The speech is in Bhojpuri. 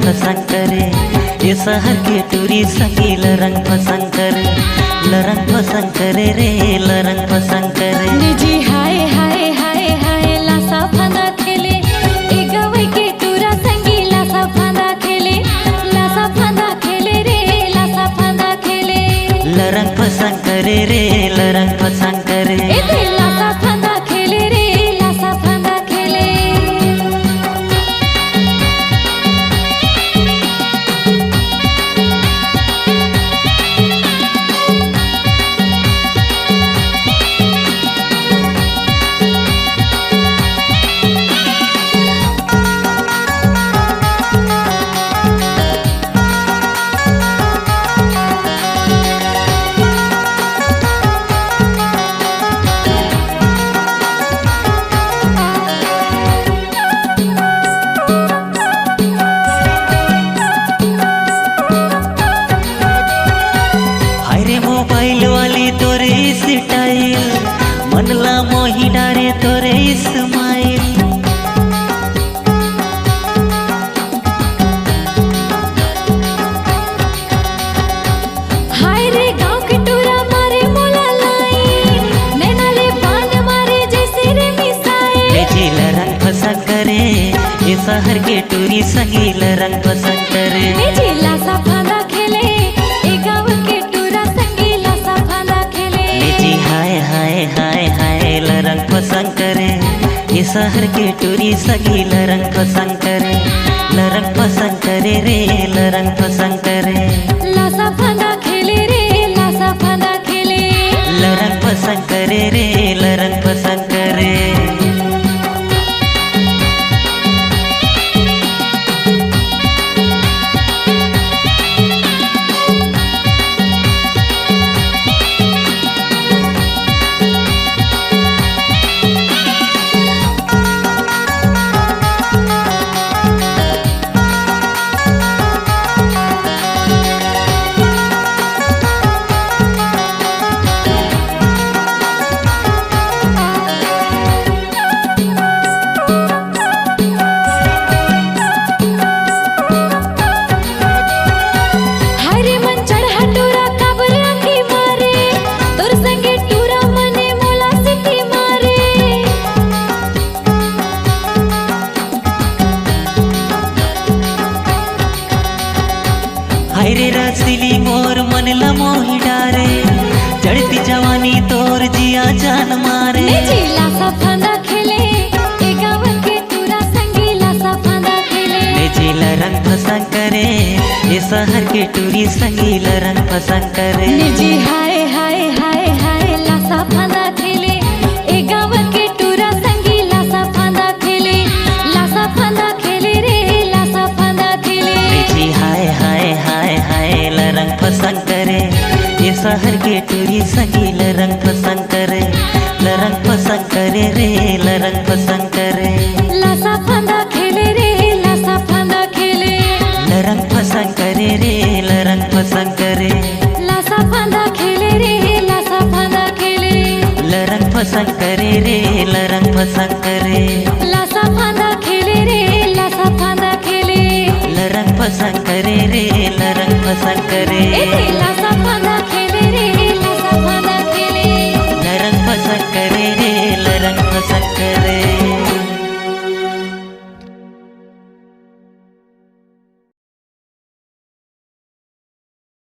पसंद करे, ये शहर के टूरी संगी लरंग पसंद करे, लरंग पसंद करे रे लरंग पसंद करे। निजी हाय हाय हाय हाय लासा फांदा खेले, ए गवई के टूरा संगी लासा फांदा खेले, लासा फांदा खेले रे लासा फांदा खेले। लरंग पसंद करे रे लरंग पसंद करे, ए दे लासा फांदा खेले रे लासा फांदा खेले। मोबाइल वाली तोरे स्टाइल, मनला मोही डारे तोरे स्माइल। हाय रे गाँव के टूरा मारे मोला लाइन, नैनाले बांध मारे जैसे रे मिसाइल। ले जी लरंग पसंद करे, ये शहर के टूरी संगी लरंग पसंद करे। ले जी लासा फांदा खेले, ए गाँव के टूरा संगी लासा फांदा खेले। ले जी हाय हाय हाय हाय लरंग पसंद करे, ये शहर के टूरी संगी लरंग पसंद करे, लरंग पसंद करे रे लरंग पसंद करे। लासा फांदा खेले रे लासा फांदा खेले, लरंग पसंद करे रे लरंग पसंद करे। हाय रे मन चढ़ा टूरा काबर आँखी मारे, तोर संगे टूरा मने मोला सिटी मारे। हाय रे रसीली मोर मन ला मोही डारे, चढ़ती जवानी तोर जिया जान मारे। ले जी लासा फांदा खेले, ए गाँव के टूरा संगी लासा फांदा खेले। ले जी लरंग पसंद करे, ये शहर के टूरी संगी लरंग पसंद करे। निजी हाय हाय हाय हाय लासा फांदा खेले, ए गाँव के टूरा संगी लासा फांदा खेले, लासा फांदा खेले रे लासा फांदा खेले। ले जी हाय हाय हाय हाय लरंग पसंद करे, ये शहर के टूरी संगी लरंग पसंद करे, लरंग पसंद करे रे लरंग पसंद करे। लासा फांदा खेले रे लासा फांदा खेले, लरंग पसंद करे रे लरंग पसंद करे। लासा फांदा खेले रे लासा फांदा खेले, लरंग पसंद करे रे लरंग पसंद करे। लासा फांदा खेले रे लासा फांदा खेले। लरंग पसंद करे रे लरंग पसंद करे।